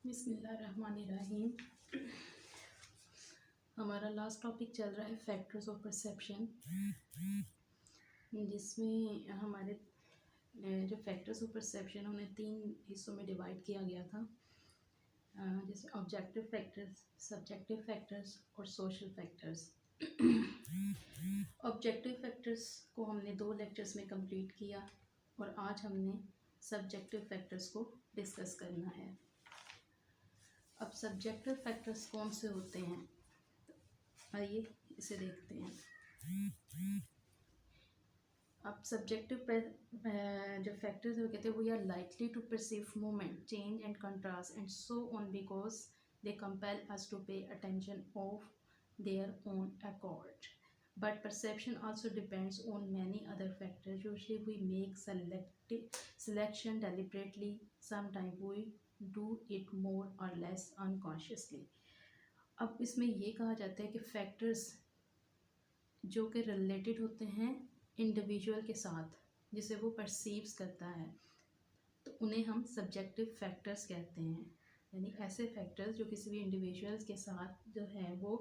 बिस्मिल्लाहिर्रहमानिर्रहीम। हमारा last topic चल रहा है फैक्टर्स ऑफ परसेप्शन, जिसमें हमारे जो फैक्टर्स ऑफ परसेप्शन उन्हें 3 हिस्सों में डिवाइड किया गया था, जैसे ऑब्जेक्टिव फैक्टर्स, सब्जेक्टिव फैक्टर्स और सोशल फैक्टर्स। ऑब्जेक्टिव फैक्टर्स को हमने 2 लेक्चर्स में कंप्लीट किया और आज हमने सब्जेक्टिव फैक्टर्स को डिस्कस करना है। अब सब्जेक्टिव फैक्टर्स कौन से होते हैं, आइए इसे देखते हैं। अब सब्जेक्टिव जो फैक्टर्स है वो कहते हैं we are likely to perceive movement, change and contrast and so on because they compel us to pay attention of their own accord, but perception also depends on many other factors. Usually we make selection deliberately, sometimes we do it more or less unconsciously. अब इसमें ये कहा जाता है कि factors जो कि related होते हैं इंडिविजुअल के साथ, जिसे वो परसीव्स करता है, तो उन्हें हम सब्जेक्टिव फैक्टर्स कहते हैं। यानी ऐसे फैक्टर्स जो किसी भी इंडिविजुअल्स के साथ जो है वो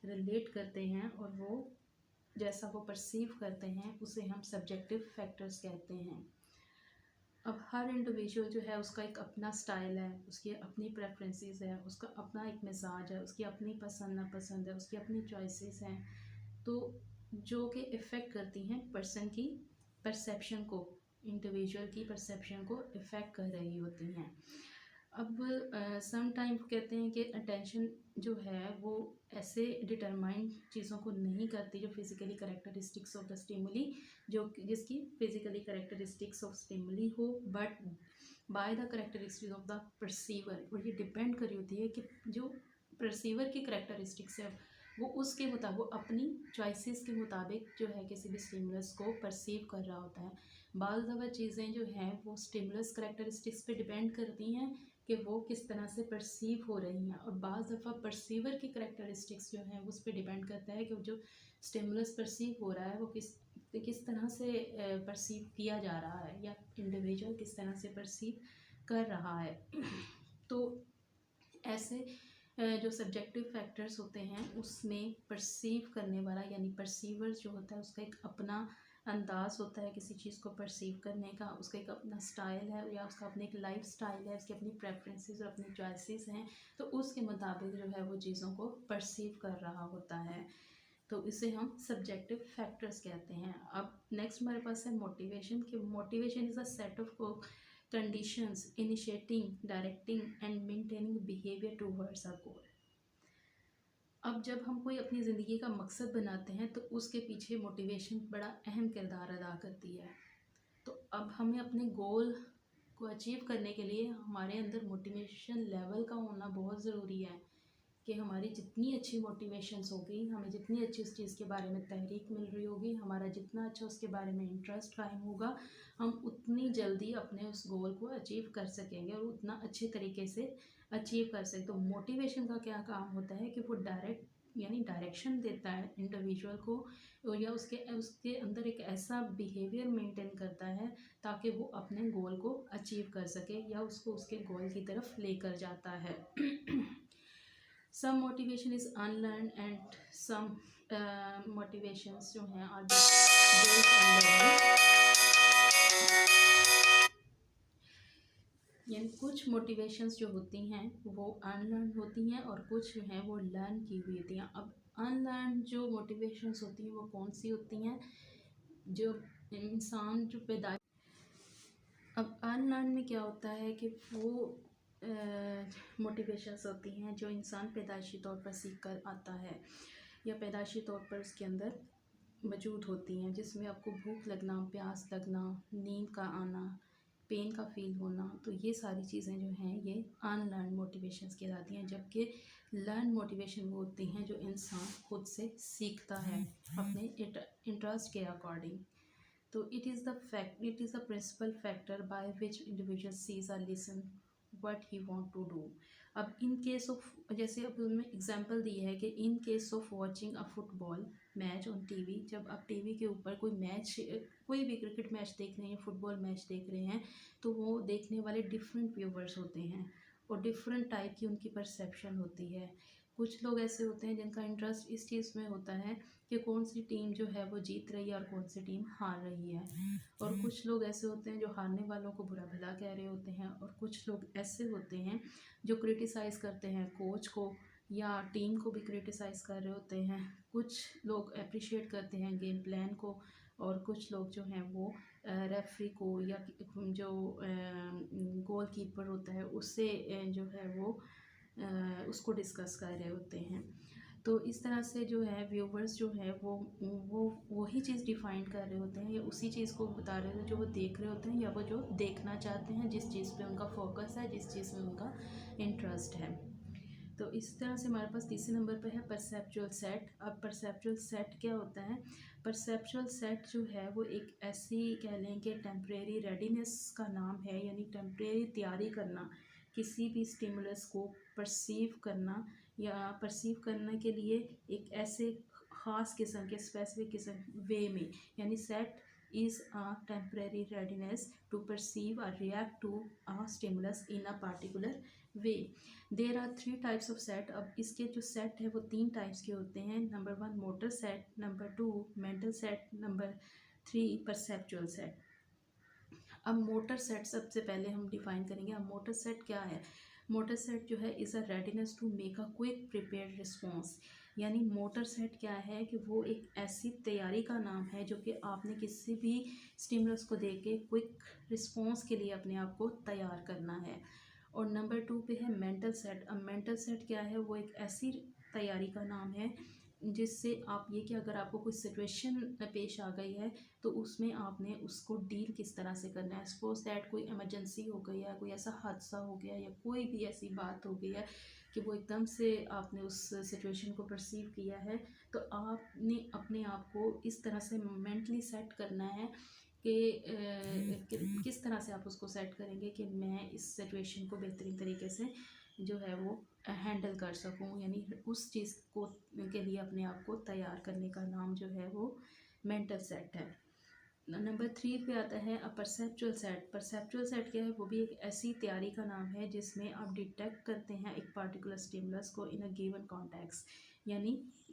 रिलेट करते हैं और वो जैसा वो परसीव करते हैं उसे हम सब्जेक्टिव फैक्टर्स कहते हैं। अब हर इंडिविजुअल जो है उसका एक अपना स्टाइल है, उसकी अपनी प्रेफरेंसेस है, उसका अपना एक मिजाज है, उसकी अपनी पसंद नापसंद है, उसकी अपनी चॉइसेस हैं, तो जो कि इफ़ेक्ट करती हैं पर्सन की परसेप्शन को, इंडिविजुअल की परसेप्शन को इफ़ेक्ट कर रही होती हैं। अब सम टाइम कहते हैं कि अटेंशन जो है वो ऐसे डिटरमाइंड चीज़ों को नहीं करती जो physically characteristics of the stimuli, जो जिसकी फिज़िकली करेक्टरिस्टिक्स ऑफ स्टिमुली हो, but by the characteristics of the perceiver. और ये डिपेंड कर रही होती है कि जो परसीवर की करेक्टरिस्टिक्स है वो उसके मुताबिक, वो अपनी चॉइसेस के मुताबिक जो है किसी भी स्टिमुलस को परसीव कर रहा होता है। बाज़ दफ़ा चीज़ें जो हैं वो स्टिमुलस करेक्टरिस्टिक्स पे डिपेंड करती हैं कि वो किस तरह से परसीव हो रही हैं, और बाज़ दफ़ा परसीवर की करेक्टरिस्टिक्स जो हैं उस पर डिपेंड करता है कि जो स्टिमुलस परसीव हो रहा है वो किस तरह से परसीव किया जा रहा है, या इंडिविजुअल किस तरह से परसीव कर रहा है। तो ऐसे जो सब्जेक्टिव फैक्टर्स होते हैं उसमें परसीव करने वाला यानी परसीवर जो होता है उसका एक अपना अंदाज़ होता है किसी चीज़ को परसीव करने का, उसका एक अपना स्टाइल है या उसका अपने एक लाइफ स्टाइल है, उसकी अपनी प्रेफरेंसेस और अपनी चॉइसेस हैं, तो उसके मुताबिक जो है वो चीज़ों को परसीव कर रहा होता है, तो इसे हम सब्जेक्टिव फैक्टर्स कहते हैं। अब नेक्स्ट हमारे पास है मोटिवेशन, कि motivation is a set of conditions initiating, directing and maintaining behavior towards a goal. अब जब हम कोई अपनी ज़िंदगी का मकसद बनाते हैं तो उसके पीछे मोटिवेशन बड़ा अहम किरदार अदा करती है। तो अब हमें अपने गोल को अचीव करने के लिए हमारे अंदर मोटिवेशन लेवल का होना बहुत ज़रूरी है, कि हमारी जितनी अच्छी मोटिवेशंस होगी, हमें जितनी अच्छी उस चीज़ के बारे में तहरीक मिल रही होगी, हमारा जितना अच्छा उसके बारे में इंटरेस्ट कायम होगा, हम उतनी जल्दी अपने उस गोल को अचीव कर सकेंगे और उतना अच्छे तरीके से अचीव कर सकें। तो मोटिवेशन का क्या काम होता है कि वो डायरेक्ट यानी डायरेक्शन देता है इंडिविजुअल को, या उसके उसके अंदर एक ऐसा बिहेवियर मेंटेन करता है ताकि वो अपने गोल को अचीव कर सके या उसको उसके गोल की तरफ लेकर जाता है। Some motivation is unlearn and some motivations जो हैं आर बेस्ड ऑन लर्निंग, यानी कुछ मोटिवेशंस जो होती हैं वो अनलर्न होती हैं और कुछ जो हैं वो लर्न की हुई होती हैं। अब अनलर्न जो मोटिवेशंस होती हैं वो कौन सी होती हैं, जो इंसान जो पैदा, अब अनलर्न में क्या होता है कि वो मोटिवेशंस होती हैं जो इंसान पैदाइशी तौर पर सीख कर आता है या पैदाइशी तौर पर उसके अंदर मौजूद होती हैं, जिसमें आपको भूख लगना, प्यास लगना, नींद का आना, पेन का फील होना, तो ये सारी चीज़ें जो हैं ये अनलर्न मोटिवेशंस कहलाती हैं। जबकि लर्न मोटिवेशन वो होती हैं जो इंसान खुद से सीखता है अपने इंटरेस्ट के अकॉर्डिंग। तो it is the principal factor by which individual sees और listen what he want to do. अब इन केस ऑफ, जैसे अब उन्होंने एग्जांपल दी है कि in case of watching a football match on TV, जब आप टीवी के ऊपर कोई मैच, कोई भी क्रिकेट मैच देख रहे हैं, फुटबॉल मैच देख रहे हैं, तो वो देखने वाले डिफरेंट व्यूवर्स होते हैं और डिफरेंट टाइप की उनकी परसेप्शन होती है। कुछ लोग ऐसे होते हैं जिनका इंटरेस्ट इस चीज़ में होता है कि कौन सी टीम जो है वो जीत रही है और कौन सी टीम हार रही है। और कुछ लोग ऐसे होते हैं जो हारने वालों को बुरा भला कह रहे होते हैं, और कुछ लोग ऐसे होते हैं जो क्रिटिसाइज़ करते हैं कोच को या टीम को भी क्रिटिसाइज़ कर रहे होते हैं। कुछ लोग अप्रिशिएट करते हैं गेम प्लान को, और कुछ लोग जो हैं वो रेफरी को या जो गोल कीपर होता है उससे जो है वो उसको डिस्कस कर रहे होते हैं। तो इस तरह से जो है व्यूवर्स जो है वो वही चीज़ डिफाइन कर रहे होते हैं या उसी चीज़ को बता रहे होते हैं जो वो देख रहे होते हैं या वो जो देखना चाहते हैं, जिस चीज़ पे उनका फोकस है, जिस चीज़ में उनका इंटरेस्ट है। तो इस तरह से हमारे पास तीसरे नंबर पे है परसेप्चुअल सेट। अब परसेप्चुअल सेट क्या होता है? परसेप्चुअल सेट जो है वो एक ऐसी कह लें कि टेम्परेरी रेडीनेस का नाम है, यानी टेम्परेरी तैयारी करना, किसी भी स्टिमुलस को परसीव करना या परसीव करने के लिए एक ऐसे ख़ास किस्म के स्पेसिफिक किस्म वे में, यानी set is a temporary readiness to perceive or react to a stimulus in a particular way. There are three types of set. अब इसके जो सेट है वो तीन टाइप्स के होते हैं। Number 1 motor set, number 2 mental set, number 3 perceptual set. अब मोटर सेट सबसे पहले हम डिफाइन करेंगे। अब मोटर सेट क्या है? मोटर सेट जो है is a readiness to make a quick prepared response. यानी मोटर सेट क्या है कि वो एक ऐसी तैयारी का नाम है जो कि आपने किसी भी स्टिमुलस को दे के क्विक रिस्पॉन्स के लिए अपने आप को तैयार करना है। और नंबर 2 पे है मेंटल सेट। अब मेंटल सेट क्या है? वो एक ऐसी तैयारी का नाम है जिससे आप ये कि अगर आपको कोई सिचुएशन पेश आ गई है तो उसमें आपने उसको डील किस तरह से करना है। सपोज दैट कोई इमरजेंसी हो गई है, कोई ऐसा हादसा हो गया या कोई भी ऐसी बात हो गई है कि वो एकदम से आपने उस सिचुएशन को परसीव किया है, तो आपने अपने आप को इस तरह से मेंटली सेट करना है कि किस तरह से आप उसको सेट करेंगे कि मैं इस सिचुएशन को बेहतरीन तरीके से जो है वो हैंडल कर सकूं। यानी उस चीज़ को के लिए अपने आप को तैयार करने का नाम जो है वो मेंटल सेट है। नंबर 3 पे आता है अ परसेप्चुअल सेट। परसेप्चुअल सेट क्या है? वो भी एक ऐसी तैयारी का नाम है जिसमें आप डिटेक्ट करते हैं एक पार्टिकुलर स्टिमुलस को इन अ गिवन कॉन्टेक्स्ट। यानी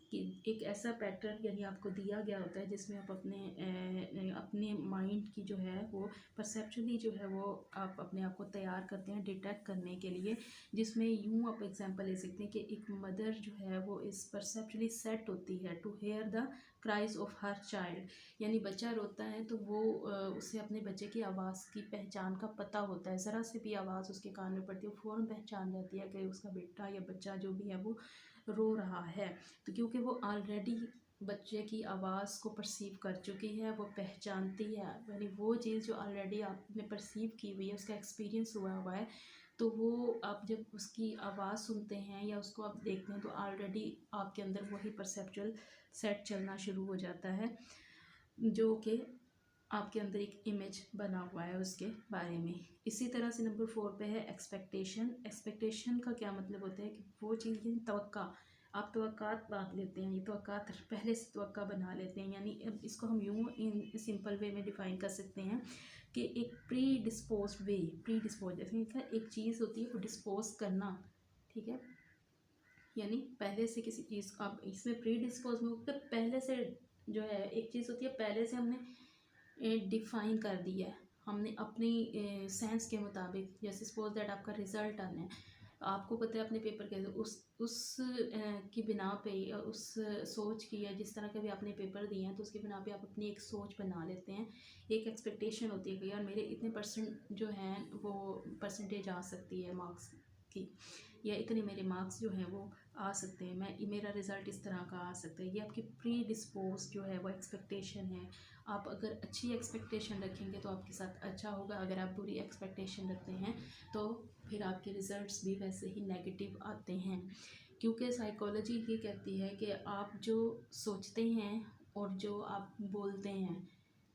कि एक ऐसा पैटर्न यानी आपको दिया गया होता है जिसमें आप अपने माइंड की जो है वो परसेप्चुअली जो है वो आप अपने आप को तैयार करते हैं डिटेक्ट करने के लिए। जिसमें यूँ आप एग्जांपल ले सकते हैं कि एक मदर जो है वो इस परसेप्चुअली सेट होती है to hear the cries of her child. यानी बच्चा रोता है तो वो उसे अपने बच्चे की आवाज़ की पहचान का पता होता है। ज़रा से भी आवाज़ उसके कान में पड़ती है, फ़ौरन पहचान जाती है कि उसका बेटा या बच्चा जो भी है वो रो रहा है। तो क्योंकि वो ऑलरेडी बच्चे की आवाज़ को परसीव कर चुकी है, वो पहचानती है, यानी वो चीज़ जो ऑलरेडी आपने परसीव की हुई है, उसका एक्सपीरियंस हुआ हुआ है, तो वो आप जब उसकी आवाज़ सुनते हैं या उसको आप देखते हैं तो ऑलरेडी आपके अंदर वही परसेप्चुअल सेट चलना शुरू हो जाता है, जो कि आपके अंदर एक इमेज बना हुआ है उसके बारे में। इसी तरह से नंबर 4 पे है एक्सपेक्टेशन। एक्सपेक्टेशन का क्या मतलब होता है कि वो चीज़ की तवक्का, आप तवक्कात बांध लेते हैं, ये तवक्कात पहले से तवक्का बना लेते हैं। यानी अब इसको हम यूँ इन सिंपल वे में डिफ़ाइन कर सकते हैं कि एक प्री डिस्पोज्ड वे, प्री डिस्पोज जैसे एक चीज़ होती है वो डिस्पोज करना, ठीक है, यानी पहले से किसी चीज़ को आप इसमें प्री डिस्पोज में होकर पहले से जो है एक चीज़ होती है पहले से हमने डिफाइन कर दिया है, हमने अपनी सेंस के मुताबिक। जैसे सपोज दैट आपका रिज़ल्ट आना है, आपको पता है अपने पेपर के उस की बिना पे या उस सोच की या जिस तरह के भी आपने पेपर दिए हैं तो उसकी बिना पे आप अपनी एक सोच बना लेते हैं। एक एक्सपेक्टेशन होती है कि यार मेरे इतने परसेंट जो हैं वो परसेंटेज आ सकती है मार्क्स की, या इतने मेरे मार्क्स जो हैं वो आ सकते हैं, मैं मेरा रिज़ल्ट इस तरह का आ सकता है। ये आपकी प्री डिस्पोज जो है वो एक्सपेक्टेशन है। आप अगर अच्छी एक्सपेक्टेशन रखेंगे तो आपके साथ अच्छा होगा, अगर आप बुरी एक्सपेक्टेशन रखते हैं तो फिर आपके रिज़ल्ट्स भी वैसे ही नेगेटिव आते हैं। क्योंकि साइकोलॉजी ये कहती है कि आप जो सोचते हैं और जो आप बोलते हैं,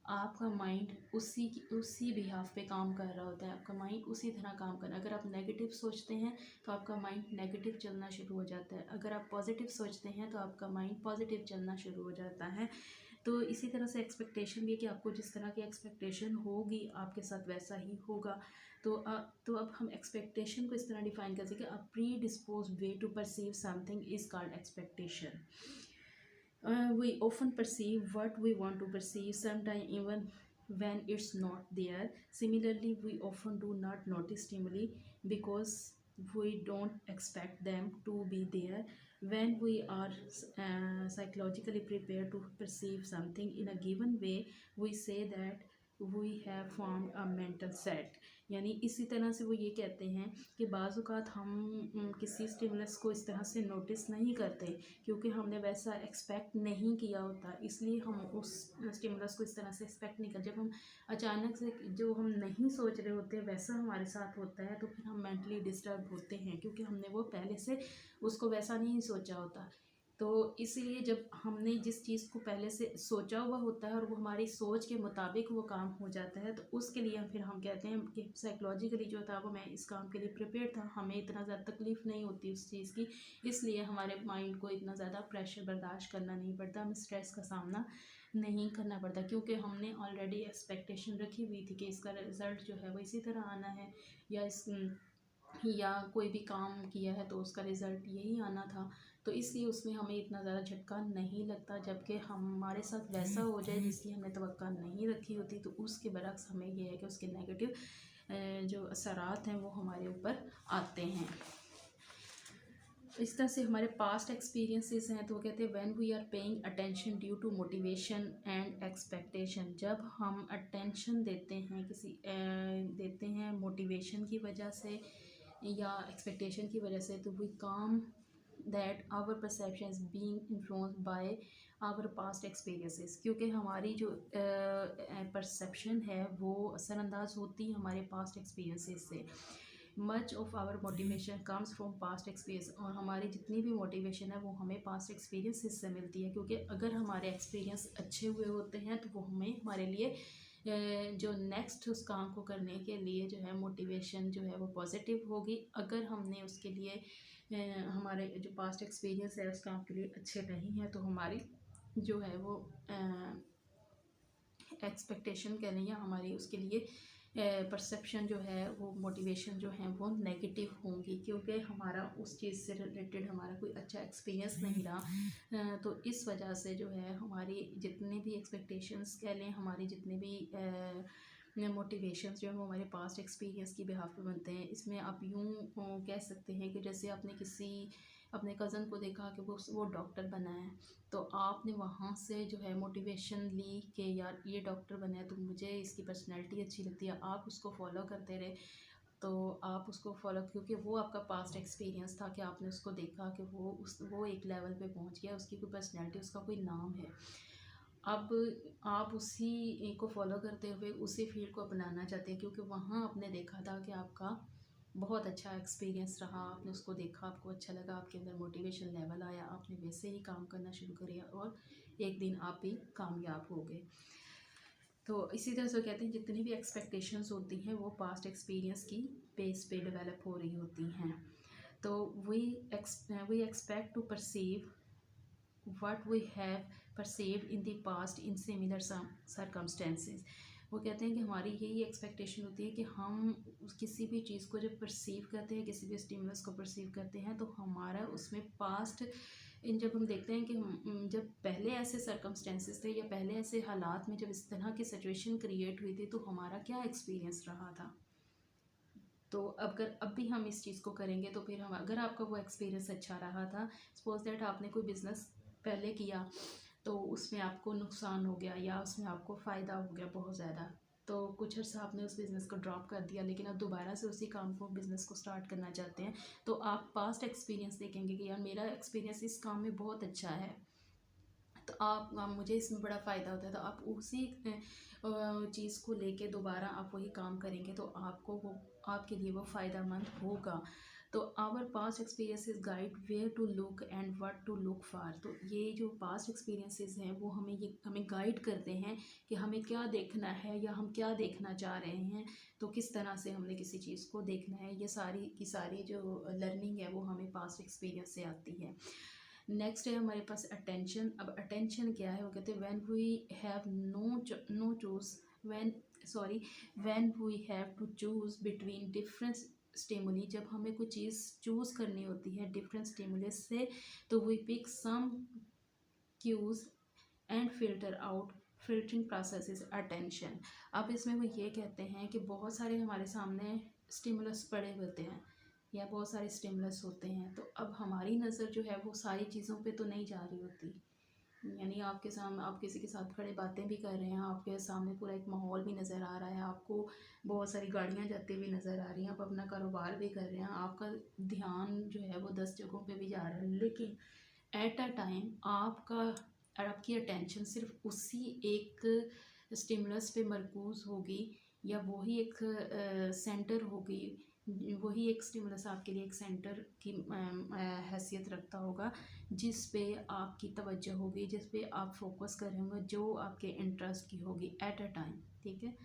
आपका माइंड उसी बिहाफ पे काम कर रहा होता है, आपका माइंड उसी तरह काम कर रहा है। अगर आप नेगेटिव सोचते हैं तो आपका माइंड नेगेटिव चलना शुरू हो जाता है, अगर आप पॉजिटिव सोचते हैं तो आपका माइंड पॉजिटिव चलना शुरू हो जाता है। तो इसी तरह से एक्सपेक्टेशन भी है कि आपको जिस तरह की एक्सपेक्टेशन होगी आपके साथ वैसा ही होगा। तो अब हम एक्सपेक्टेशन को इस तरह डिफाइन कर सकें, a predisposed way to perceive something is called expectation. We often perceive what we want to perceive, sometimes even when it's not there. Similarly, we often do not notice stimuli because we don't expect them to be there. When we are psychologically prepared to perceive something in a given way, we say that we have formed a mental set. यानी इसी तरह से वो ये कहते हैं कि बाज़ औक़ात हम किसी स्टिमुलस को इस तरह से नोटिस नहीं करते क्योंकि हमने वैसा एक्सपेक्ट नहीं किया होता, इसलिए हम उस स्टिमुलस को इस तरह से एक्सपेक्ट नहीं कर. जब हम अचानक से जो हम नहीं सोच रहे होते वैसा हमारे साथ होता है तो फिर हम मेंटली डिस्टर्ब होते हैं क्योंकि हमने वो पहले से उसको वैसा नहीं सोचा होता. तो इसीलिए जब हमने जिस चीज़ को पहले से सोचा हुआ होता है और वो हमारी सोच के मुताबिक वो काम हो जाता है तो उसके लिए फिर हम कहते हैं कि साइकोलॉजिकली जो था वो मैं इस काम के लिए प्रिपेयर था, हमें इतना ज़्यादा तकलीफ़ नहीं होती उस चीज़ की, इसलिए हमारे माइंड को इतना ज़्यादा प्रेशर बर्दाश्त करना नहीं पड़ता, हमें स्ट्रेस का सामना नहीं करना पड़ता क्योंकि हमने ऑलरेडी एक्सपेक्टेशन रखी हुई थी कि इसका रिज़ल्ट जो है वो इसी तरह आना है या कोई भी काम किया है तो उसका रिज़ल्ट यही आना था. तो इसलिए उसमें हमें इतना ज़्यादा झटका नहीं लगता, जबकि हमारे साथ वैसा हो जाए जिसकी हमने तवक्का नहीं रखी होती तो उसके बरक्स हमें ये है कि उसके नेगेटिव जो असरात हैं वो हमारे ऊपर आते हैं. इस तरह से हमारे पास्ट एक्सपीरियंसेस हैं तो वो कहते हैं when we are paying attention due to motivation and expectation. जब हम अटेंशन देते हैं मोटिवेशन की वजह से या एक्सपेक्टेशन की वजह से तो we come that our perception is being influenced by our past experiences. क्योंकि हमारी जो परसेप्शन है वो असरअंदाज होती है हमारे पास्ट एक्सपीरियंसेस से. Much of our motivation comes from past experience. और हमारी जितनी भी मोटिवेशन है वो हमें पास्ट एक्सपीरियंसेस से मिलती है क्योंकि अगर हमारे एक्सपीरियंस अच्छे हुए होते हैं तो वो हमारे लिए जो नेक्स्ट उस काम को करने के लिए जो है मोटिवेशन जो है वो पॉजिटिव होगी. अगर हमने उसके लिए हमारे जो पास्ट एक्सपीरियंस है उस काम के लिए अच्छे नहीं है तो हमारी जो है वो एक्सपेक्टेशन कह लें या हमारी उसके लिए परसेप्शन जो है वो मोटिवेशन जो है वो नेगेटिव होंगी क्योंकि हमारा उस चीज़ से रिलेटेड हमारा कोई अच्छा एक्सपीरियंस नहीं रहा. तो इस वजह से जो है हमारी जितने भी एक्सपेक्टेशंस कह लें, हमारी जितने भी मोटिवेशंस जो है वो हमारे पास्ट एक्सपीरियंस की बिहाफ पे बनते हैं. इसमें आप यूँ कह सकते हैं कि जैसे आपने किसी अपने कज़न को देखा कि वो डॉक्टर बना है तो आपने वहाँ से जो है मोटिवेशन ली कि यार ये डॉक्टर बना है तो मुझे इसकी पर्सनैलिटी अच्छी लगती है, आप उसको फॉलो करते रहे. तो आप उसको फॉलो क्योंकि वो आपका पास्ट एक्सपीरियंस था कि आपने उसको देखा कि वो एक लेवल पे पहुँच गया, उसकी कोई पर्सनैलिटी, उसका कोई नाम है. अब आप उसी को फॉलो करते हुए उसी फील्ड को अपनाना चाहते हैं क्योंकि वहाँ आपने देखा था कि आपका बहुत अच्छा एक्सपीरियंस रहा, आपने उसको देखा, आपको अच्छा लगा, आपके अंदर मोटिवेशन लेवल आया, आपने वैसे ही काम करना शुरू किया और एक दिन आप भी कामयाब हो गए. तो इसी तरह से कहते हैं जितनी भी एक्सपेक्टेशंस होती हैं वो पास्ट एक्सपीरियंस की बेस पे डेवलप हो रही होती हैं. तो we expect to perceive what we have perceived in the past in similar circumstances. वो कहते हैं कि हमारी यही एक्सपेक्टेशन होती है कि हम किसी भी चीज़ को जब परसीव करते हैं, किसी भी स्टिमुलस को परसीव करते हैं तो हमारा उसमें पास्ट जब हम देखते हैं कि जब पहले ऐसे सर्कमस्टेंसेस थे या पहले ऐसे हालात में जब इस तरह की सिचुएशन क्रिएट हुई थी तो हमारा क्या एक्सपीरियंस रहा था. तो अगर अब भी हम इस चीज़ को करेंगे तो फिर हम अगर आपका वो एक्सपीरियंस अच्छा रहा था, सपोज दैट आपने कोई बिज़नेस पहले किया तो उसमें आपको नुकसान हो गया या उसमें आपको फ़ायदा हो गया बहुत ज़्यादा, तो कुछ अर्सा आपने उस बिज़नेस को ड्रॉप कर दिया लेकिन अब दोबारा से उसी काम को बिज़नेस को स्टार्ट करना चाहते हैं तो आप पास्ट एक्सपीरियंस देखेंगे कि यार मेरा एक्सपीरियंस इस काम में बहुत अच्छा है तो आप मुझे इसमें बड़ा फ़ायदा होता है, तो आप उसी चीज़ को लेके दोबारा आप वही काम करेंगे तो आपके लिए वो फ़ायदेमंद होगा. तो our past experiences guide where to look and what to look for. तो ये जो पास्ट एक्सपीरियंसेस हैं वो हमें गाइड करते हैं कि हमें क्या देखना है या हम क्या देखना चाह रहे हैं, तो किस तरह से हमने किसी चीज़ को देखना है. ये सारी की सारी जो लर्निंग है वो हमें पास्ट एक्सपीरियंस से आती है. नेक्स्ट है हमारे पास अटेंशन. अब अटेंशन क्या है, वो कहते हैं when we have no choose when sorry when we have to choose between different stimuli, जब हमें कोई चीज़ चूज़ करनी होती है डिफरेंट स्टिमुलस से, तो we pick some cues and filter out, filtering process is attention. अब इसमें वो ये कहते हैं कि बहुत सारे हमारे सामने स्टिमुलस पड़े होते हैं या बहुत सारे स्टिमुलस होते हैं, तो अब हमारी नज़र जो है वो सारी चीज़ों पे तो नहीं जा रही होती। यानी आपके सामने आप किसी के साथ खड़े बातें भी कर रहे हैं, आपके सामने पूरा एक माहौल भी नज़र आ रहा है, आपको बहुत सारी गाड़ियाँ जाती हुई नज़र आ रही हैं, आप अपना कारोबार भी कर रहे हैं, आपका ध्यान जो है वो 10 जगहों पे भी जा रहा है, लेकिन एट अ टाइम आपकी अटेंशन सिर्फ उसी एक स्टिमुलस पे मरकूज़ होगी, या वही एक सेंटर होगी, वही एक स्टिमुलस आपके लिए एक सेंटर की हैसियत रखता होगा, जिस पे आपकी तवज्जो होगी, जिस पे आप फोकस कर रहे होंगे, जो आपके इंटरेस्ट की होगी एट अ टाइम। ठीक है,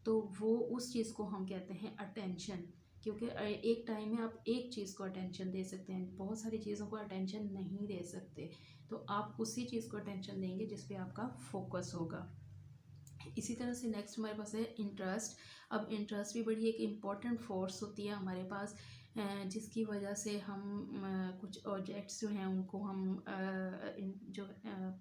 तो वो उस चीज़ को हम कहते हैं अटेंशन, क्योंकि एक टाइम में आप एक चीज़ को अटेंशन दे सकते हैं, बहुत सारी चीज़ों को अटेंशन नहीं दे सकते, तो आप उसी चीज़ को अटेंशन देंगे जिस पे आपका फोकस होगा। इसी तरह से नेक्स्ट हमारे पास है इंटरेस्ट। अब इंटरेस्ट भी बड़ी एक इम्पॉर्टेंट फोर्स होती है हमारे पास, जिसकी वजह से हम कुछ ऑब्जेक्ट्स जो हैं उनको हम जो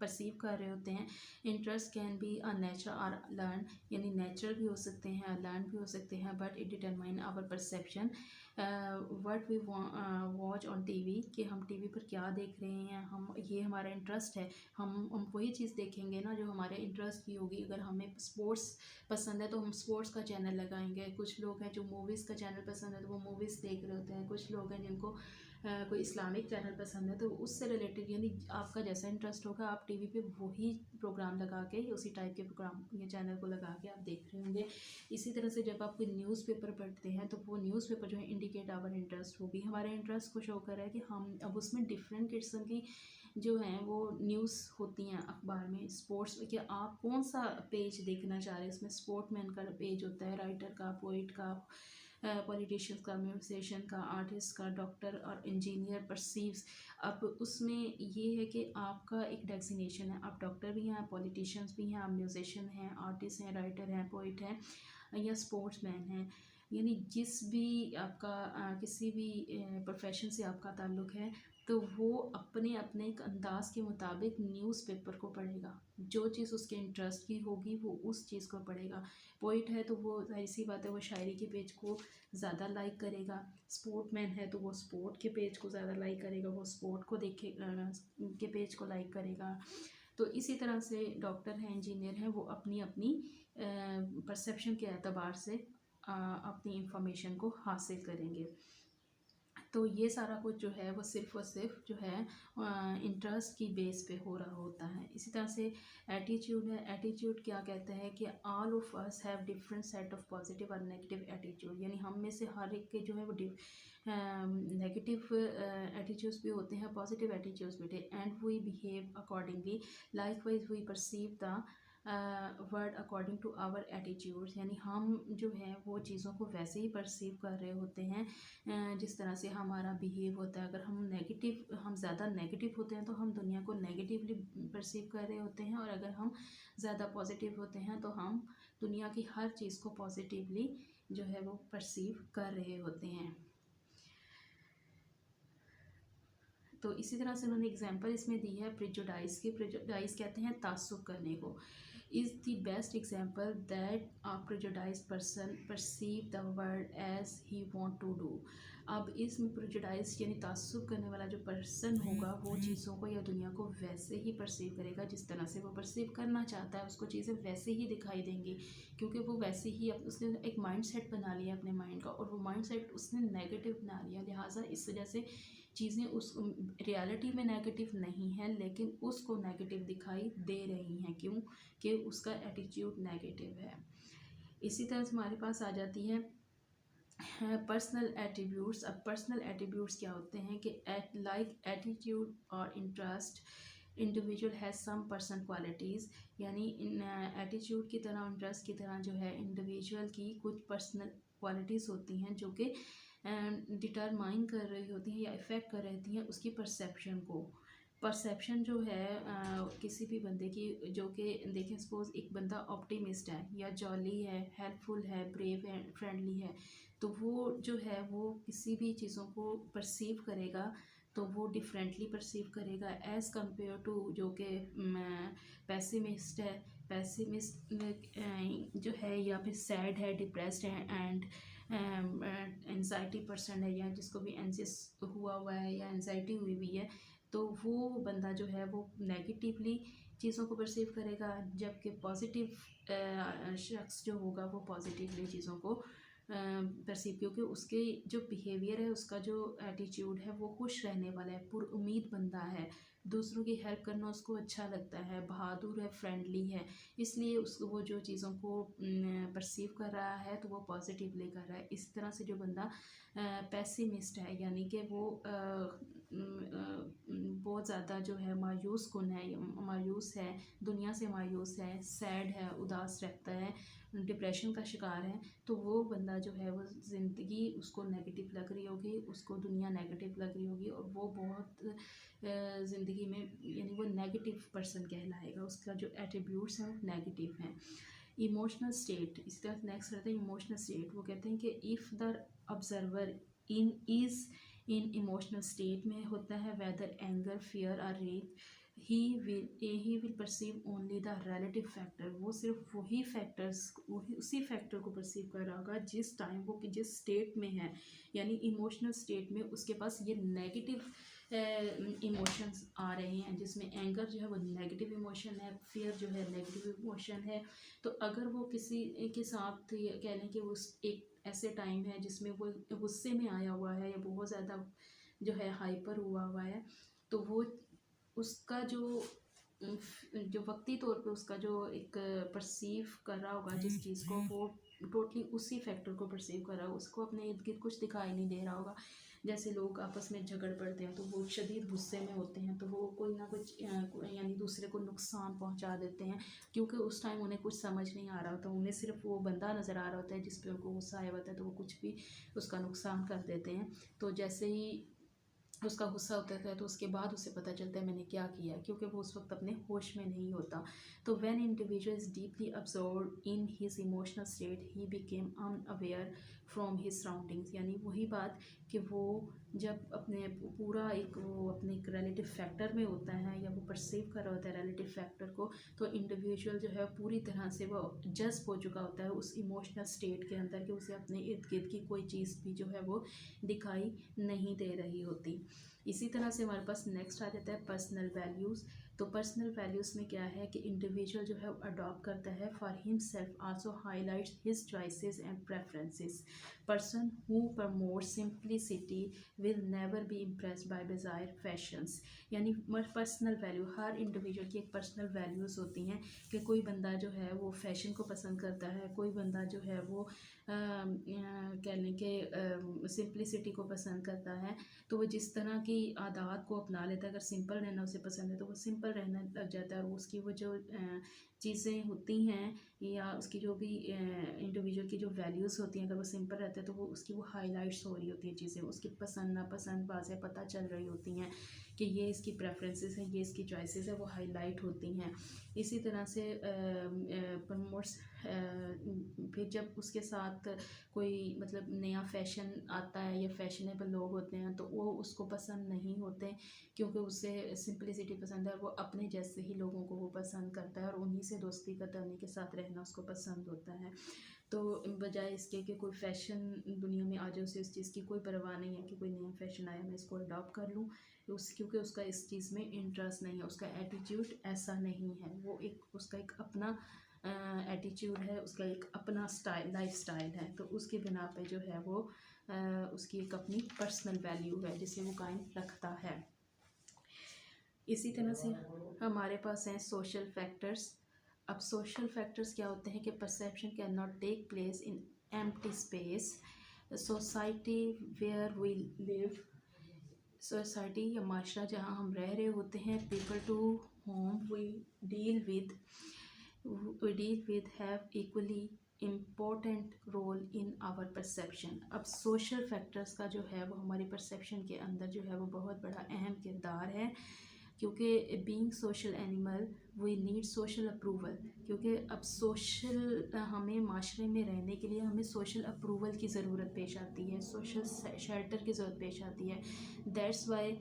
परसीव कर रहे होते हैं। Interest can be a natural और लर्न, यानी नेचुरल भी हो सकते हैं, लर्न भी हो सकते हैं, but it determine our perception what we watch on TV, कि हम टीवी पर क्या देख रहे हैं, हम ये हमारा इंटरेस्ट है, हम वही चीज़ देखेंगे ना जो हमारे इंटरेस्ट की होगी। अगर हमें स्पोर्ट्स पसंद है तो हम स्पोर्ट्स का चैनल लगाएंगे, कुछ लोग हैं जो मूवीज़ का चैनल पसंद है तो वो मूवीज़ देख रहे होते हैं, कुछ लोग हैं जिनको कोई इस्लामिक चैनल पसंद है तो उससे रिलेटेड, यानी आपका जैसा इंटरेस्ट होगा आप टीवी पे वही प्रोग्राम लगा के, उसी टाइप के प्रोग्राम या चैनल को लगा के आप देख रहे होंगे। इसी तरह से जब आप कोई न्यूज़पेपर पढ़ते हैं तो वो न्यूज़पेपर जो है इंडिकेट आवर इंटरेस्ट होगी, हमारे इंटरेस्ट को शो कर रहा है कि हम अब उसमें डिफरेंट किस्म की जो हैं वो न्यूज़ होती हैं अखबार में, स्पोर्ट्स कि आप कौन सा पेज देखना चाह रहे हैं। इसमें स्पोर्टमैन का पेज होता है, राइटर का, पोइट का, पॉलिटिशियन का, म्यूजिशियन का, आर्टिस्ट का, डॉक्टर और इंजीनियर परसीव्स। अब उसमें ये है कि आपका एक डेजिग्नेशन है, आप डॉक्टर भी हैं, पॉलिटिशियंस भी हैं, आप म्यूजिशियन हैं, आर्टिस्ट हैं, राइटर हैं, पोइट हैं या स्पोर्ट्समैन हैं, यानी जिस भी आपका किसी भी प्रोफेशन से आपका ताल्लुक़ है, तो वो अपने अपने एक अंदाज के मुताबिक न्यूज़पेपर को पढ़ेगा, जो चीज़ उसके इंटरेस्ट की होगी वो उस चीज़ को पढ़ेगा। पोइट है तो वो जाहिर सी बात है वो शायरी के पेज को ज़्यादा लाइक करेगा, स्पोर्टमैन है तो वो स्पोर्ट के पेज को ज़्यादा लाइक करेगा, वो स्पोर्ट को देखे के पेज को लाइक करेगा। तो इसी तरह से डॉक्टर हैं, इंजीनियर हैं, वो अपनी अपनी परसेप्शन के एतबार से अपनी इंफॉर्मेशन को हासिल करेंगे। तो ये सारा कुछ जो है वो सिर्फ़ और सिर्फ जो है इंटरेस्ट की बेस पे हो रहा होता है। इसी तरह से एटीट्यूड है, एटीट्यूड क्या कहता है कि all of us have different set of positive और नेगेटिव एटीट्यूड, यानी हम में से हर एक के जो है वो नेगेटिव एटीट्यूड्स भी होते हैं, पॉजिटिव एटीट्यूड्स भी होते हैं, and we behave accordingly, likewise we perceive the word according to our attitudes, यानी हम जो है वो चीज़ों को वैसे ही परसीव कर रहे होते हैं जिस तरह से हमारा बिहेव होता है। अगर हम ज़्यादा नेगेटिव होते हैं तो हम दुनिया को नेगेटिवली परसीव कर रहे होते हैं, और अगर हम ज़्यादा पॉजिटिव होते हैं तो हम दुनिया की हर चीज़ को पॉजिटिवली जो है वो परसीव कर रहे होते हैं। तो इसी तरह से उन्होंने एग्जांपल इसमें दी है प्रेजुडाइज की। प्रेजुडाइज कहते हैं तासुब करने को। Is the best example that a prejudice person perceive the world as he want to do. अब इसमें प्रेजुडाइज यानी तासुब करने वाला जो पर्सन होगा वो चीज़ों को या दुनिया को वैसे ही परसीव करेगा जिस तरह से वो परसीव करना चाहता है, उसको चीज़ें वैसे ही दिखाई देंगी, क्योंकि वो वैसे ही उसने एक माइंड सेट बना लिया अपने माइंड का, और वो माइंड सेट उसने नेगेटिव बना लिया, लिहाजा इस वजह से चीज़ें उस रियलिटी में नेगेटिव नहीं है लेकिन उसको नेगेटिव दिखाई दे रही हैं, क्यों कि उसका एटीट्यूड नेगेटिव है। इसी तरह से हमारे पास आ जाती है पर्सनल एट्रीब्यूट्स। अब पर्सनल एट्रीब्यूट्स क्या होते हैं कि लाइक एटीट्यूड और interest individual has some person qualities, यानी एटीट्यूड की तरह इंटरेस्ट की तरह जो है इंडिविजुअल की कुछ पर्सनल क्वालिटीज़ होती हैं जो कि डिटरमाइन कर रही होती हैं या इफ़ेक्ट कर रही होती हैं उसकी परसेप्शन को। परसेप्शन जो है किसी भी बंदे की, जो कि देखें सपोज एक बंदा ऑप्टिमिस्ट है या जॉली है, हेल्पफुल है, ब्रेव है, फ्रेंडली है, तो वो जो है वो किसी भी चीज़ों को परसीव करेगा तो वो डिफरेंटली परसीव करेगा एज़ कम्पेयर टू जो कि पैसिमिस्ट है। पैसिमिस्ट जो है या फिर सैड है, डिप्रेस्ड है एंड एनजाइटी पर्सन है, या जिसको भी एनसिस हुआ हुआ है या एनजाइटी हुई हुई है, तो वो बंदा जो है वो नेगेटिवली चीज़ों को परसीव करेगा, जबकि पॉजिटिव शख्स जो होगा वो पॉजिटिवली चीज़ों को परसीव, क्योंकि उसके जो बिहेवियर है, उसका जो एटीट्यूड है वो खुश रहने वाला है, पुरुमीद बंदा है, दूसरों की हेल्प करना उसको अच्छा लगता है, बहादुर है, फ्रेंडली है, इसलिए उसको वो जो चीज़ों को परसीव कर रहा है तो वो पॉजिटिवली कर रहा है। इस तरह से जो बंदा पैसिमिस्ट है, यानी कि वो बहुत ज़्यादा जो है मायूस कुन है, मायूस है, दुनिया से मायूस है, सैड है, उदास रहता है, डिप्रेशन का शिकार है, तो वो बंदा जो है वो ज़िंदगी उसको नेगेटिव लग रही होगी, उसको दुनिया नेगेटिव लग रही होगी, और वो बहुत ज़िंदगी में यानी वो नेगेटिव पर्सन कहलाएगा, उसका जो एट्रीब्यूट्स हैं वो नेगेटिव हैं। इमोशनल स्टेट, इसके बाद नेक्स्ट रहता है इमोशनल स्टेट। वो कहते हैं कि if the observer in is in emotional state में होता है, वेदर एंगर, फियर और rage, he will perceive only the relative factor, वो सिर्फ वही फैक्टर्स, वही उसी फैक्टर को परसीव कर रहा होगा जिस टाइम वो जिस स्टेट में है, यानी इमोशनल स्टेट में उसके पास ये नेगेटिव इमोशंस आ रहे हैं, जिसमें एंगर जो है वो नेगेटिव इमोशन है, फियर जो है नेगेटिव इमोशन है। तो अगर वो किसी के साथ कह लें कि उस एक ऐसे टाइम है जिसमें वो गुस्से में आया हुआ है या बहुत ज़्यादा जो है हाइपर हुआ हुआ है, तो वो उसका जो वक्ती तौर पे उसका जो एक परसीव कर रहा होगा जिस चीज़ को, वो टोटली उसी फैक्टर को परसीव कर रहा होगा, उसको अपने इर्द गिर्द कुछ दिखाई नहीं दे रहा होगा। जैसे लोग आपस में झगड़ पड़ते हैं तो वो शदीद गुस्से में होते हैं, तो वो कोई ना कुछ यानी दूसरे को नुकसान पहुंचा देते हैं, क्योंकि उस टाइम उन्हें कुछ समझ नहीं आ रहा होता, उन्हें सिर्फ वो बंदा नज़र आ रहा होता है जिस पे उनको गुस्सा आया होता है, तो वो कुछ भी उसका नुकसान कर देते हैं। तो जैसे ही उसका गुस्सा होता है तो उसके बाद उसे पता चलता है मैंने क्या किया, क्योंकि वो उस वक्त अपने होश में नहीं होता। तो when individual is deeply absorbed in his emotional state he became unaware from his surroundings, यानी वही बात कि वो जब अपने पूरा एक वो अपने एक रिलेटिव फैक्टर में होता है या वो परसीव कर रहा होता है रिलेटिव फैक्टर को, तो इंडिविजुअल जो है पूरी तरह से वो जज्ब हो चुका होता है उस इमोशनल स्टेट के अंदर कि उसे अपने इर्द गिर्द की कोई चीज़ भी जो है वो दिखाई नहीं दे रही होती। इसी तरह से हमारे पास नेक्स्ट आ जाता है पर्सनल वैल्यूज़। तो पर्सनल वैल्यूज़ में क्या है कि इंडिविजुअल जो है अडॉप्ट करता है for himself also highlights his choices and preferences. Person who promote simplicity will never be impressed by desire fashions, यानी पर्सनल वैल्यू, हर इंडिविजुअल की एक पर्सनल वैल्यूज़ होती हैं कि कोई बंदा जो है वो फैशन को पसंद करता है, कोई बंदा जो है वो कह लें कि सिंप्लिसिटी को पसंद करता है, तो वो जिस तरह की आदत को अपना लेता है, अगर सिंपल रहना उसे पसंद है तो वो सिंपल रहने लग जाता है, और उसकी वो जो चीज़ें होती हैं या उसकी जो भी इंडिविजुअल की जो वैल्यूज़ होती हैं, अगर वो सिंपल रहता है तो वो उसकी वो हाईलाइट्स हो रही होती है चीज़ें, उसकी पसंद नापसंद बातें पता चल रही होती हैं कि ये इसकी प्रेफरेंसेस हैं, ये इसकी चॉइसेस है, वो हाईलाइट होती हैं। इसी तरह से प्रमोट्स, फिर जब उसके साथ कोई मतलब नया फ़ैशन आता है या फैशनेबल लोग होते हैं तो वो उसको पसंद नहीं होते, क्योंकि उसे सिंपलिसिटी पसंद है, वो अपने जैसे ही लोगों को वो पसंद करता है और उन्हीं से दोस्ती करता है, उन्हीं के साथ रहना उसको पसंद होता है। तो बजाय इसके कि कोई फ़ैशन दुनिया में आ जाए, उसे उस चीज़ की कोई परवाह नहीं है कि कोई नया फ़ैशन आया मैं इसको अडॉप्ट कर लूँ, क्योंकि उसका इस चीज़ में इंटरेस्ट नहीं है, उसका एटीट्यूड ऐसा नहीं है, वो एक उसका एक अपना एटीट्यूड है, उसका एक अपना स्टाइल, लाइफ स्टाइल है, तो उसकी बिना पे जो है वो उसकी एक अपनी पर्सनल वैल्यू है जिसे वो कायम रखता है। इसी तरह से हमारे पास हैं सोशल फैक्टर्स। अब सोशल फैक्टर्स क्या होते हैं कि perception can not take place in empty space, society where we live, society या माशरा जहाँ हम रह रहे होते हैं, people to whom we deal with have equally important role in our perception. अब सोशल फैक्टर्स का जो है वो हमारी परसेप्शन के अंदर जो है वो बहुत बड़ा अहम किरदार है। क्योंकि being social animal we need social approval, क्योंकि अब सोशल हमें माशरे में रहने के लिए हमें सोशल अप्रूवल की ज़रूरत पेश आती है, सोशल शेल्टर की ज़रूरत पेश आती है। That's why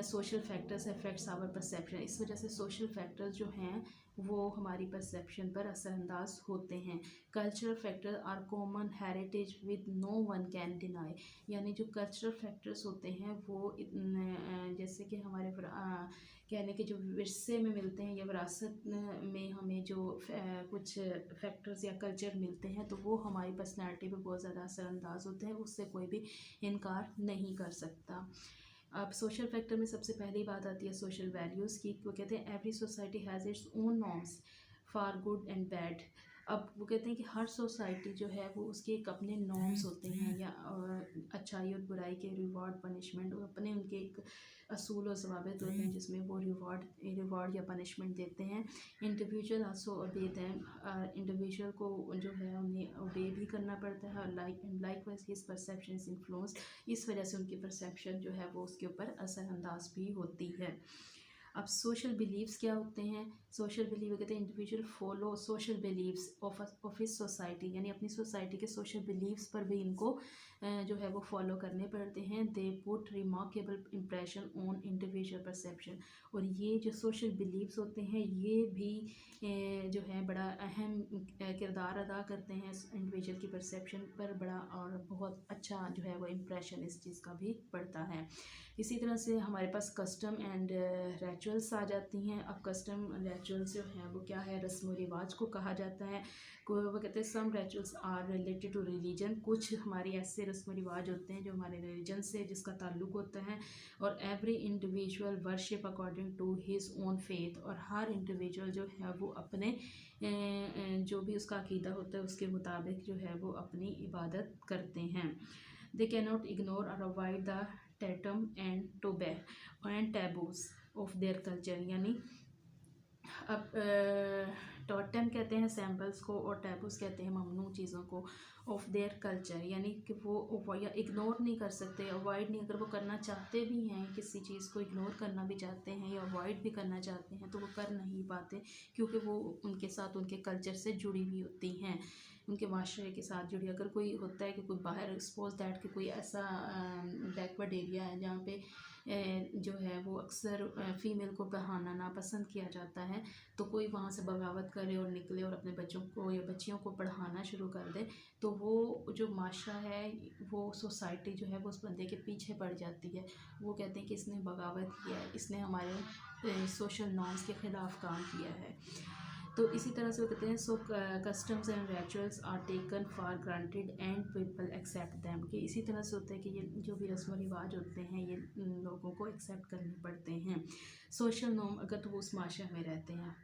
social factors affects our perception. इस वजह से सोशल फैक्टर्स जो हैं वो हमारी परसेप्शन पर असरअंदाज होते हैं। Cultural factor are common heritage with no one can deny, यानी जो कल्चरल फैक्टर्स होते हैं वो जैसे कि हमारे कहने के जो विरसे में मिलते हैं या विरासत में हमें जो कुछ फैक्टर्स या कल्चर मिलते हैं तो वो हमारी पर्सनैलिटी पे बहुत ज़्यादा असरअंदाज होते हैं, उससे कोई भी इनकार नहीं कर सकता। अब सोशल फैक्टर में सबसे पहली बात आती है सोशल वैल्यूज़ की। वो कहते हैं every society has its own norms for good and bad. अब वो कहते हैं कि हर सोसाइटी जो है वो उसके एक अपने नॉर्म्स होते हैं या अच्छाई और बुराई के रिवॉर्ड पनिशमेंट और अपने उनके एक असूल और ज़वाबित होते हैं जिसमें वो रिवॉर्ड या पनिशमेंट देते हैं। इंडिविजुअल आल्सो ओबे देम, इंडिविजुअल को जो है उन्हें ओबे भी करना पड़ता है और likewise his perception is influence, इस वजह से उनकी परसेप्शन जो है वो उसके ऊपर असरअंदाज भी होती है। अब सोशल बिलीव्स क्या होते हैं? सोशल बिलीव कहते हैं individual follow social believes of his society, यानी अपनी सोसाइटी के सोशल बिलीव्स पर भी इनको जो है वो फॉलो करने पड़ते हैं। They put remarkable impression on individual perception, और ये जो सोशल बिलीव्स होते हैं ये भी जो है बड़ा अहम किरदार अदा करते हैं इंडिविजुअल की परसेप्शन पर, बड़ा और बहुत अच्छा जो है वो इम्प्रेशन इस चीज़ का भी पड़ता है। इसी तरह से हमारे पास कस्टम एंड रिचुअल्स आ जाती हैं। अब कस्टम रिचुअल्स जो हैं वो क्या है, रस्म व रिवाज को कहा जाता है। वो कहते हैं some rituals are related to religion, कुछ हमारे ऐसे रस्म व रिवाज होते हैं जो हमारे रिलीजन से जिसका ताल्लुक होता है। और every individual worship according to his own faith, और हर इंडिविजुअल जो है वो अपने जो भी उसका अकीदा होता है उसके मुताबिक जो है वो अपनी इबादत करते हैं। दे कैन नॉट इग्नोर और avoid the Tatum and taboos of their culture, यानी अब टोटम कहते हैं सैम्पल्स को और टैबूज कहते हैं ममनू चीज़ों को, ऑफ देयर कल्चर, यानी कि वो या इग्नोर नहीं कर सकते, अवॉइड नहीं, अगर वो करना चाहते भी हैं किसी चीज़ को इग्नोर करना भी चाहते हैं या अवॉइड भी करना चाहते हैं तो वो कर नहीं पाते, क्योंकि वो उनके साथ उनके कल्चर से जुड़ी हुई होती हैं, उनके माशरे के साथ जुड़ी। अगर कोई होता है कि कोई बाहर सपोज दैट कि कोई ऐसा बैकवर्ड एरिया है जहाँ पे जो है वो अक्सर फ़ीमेल को पढ़ाना नापसंद किया जाता है, तो कोई वहाँ से बगावत करे और निकले और अपने बच्चों को या बच्चियों को पढ़ाना शुरू कर दे, तो वो जो माशरा है वो सोसाइटी जो है वो उस बंदे के पीछे पड़ जाती है। वो कहते हैं कि इसने बगावत किया है, इसने हमारे सोशल नॉर्म्स के ख़िलाफ़ काम किया है। तो इसी तरह से वो कहते हैं so customs and rituals are taken for granted and people accept them, कि इसी तरह से होता है कि ये जो भी रस्म रिवाज होते हैं ये लोगों को एक्सेप्ट करने पड़ते हैं। सोशल नॉर्म, अगर तो वो उस माशरे में रहते हैं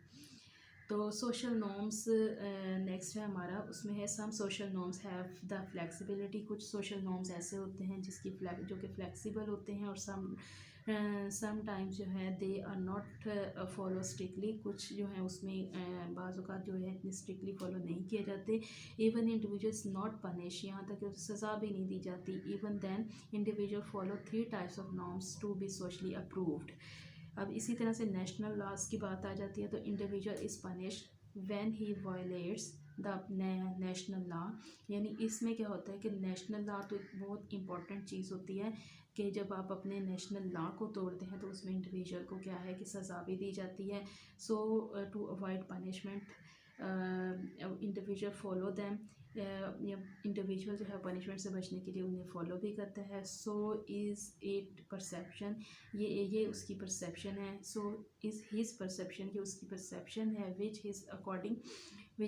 तो सोशल नॉर्म्स नेक्स्ट है हमारा, उसमें है some social norms have the flexibility, कुछ सोशल नॉर्म्स ऐसे होते हैं जिसकी जो कि फ्लेक्सिबल होते हैं, और समटाइम्स जो है they are not follow strictly, कुछ जो है उसमें बाज़ औक़ात जो है इतनी स्ट्रिक्टली फॉलो नहीं किए जाते। इवन इंडिविजुअल्स नॉट पनिश, यहाँ तक कि उसे सज़ा भी नहीं दी जाती। Even then individual follow 3 types of norms to be socially approved. अब इसी तरह से नेशनल लॉज की बात आ जाती है, तो individual is punish when he violets the national law, यानी इसमें क्या होता है कि नेशनल लॉ तो एक बहुत इंपॉर्टेंट चीज़ होती है कि जब आप अपने नेशनल लॉ को तोड़ते हैं तो उसमें इंडिविजुअल को क्या है कि सज़ा भी दी जाती है। So to avoid punishment individual follow them, individual जो है पनिशमेंट से बचने के लिए उन्हें फॉलो भी करता है। सो इज़ इट परसेप्शन, ये उसकी परसेप्शन है। सो इज़ हिज परसेप्शन, ये उसकी परसेप्शन है। Which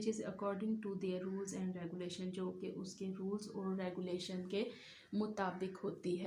is according to their rules and regulation, जो कि उसके रूल्स और रेगुलेशन के मुताबिक होती है।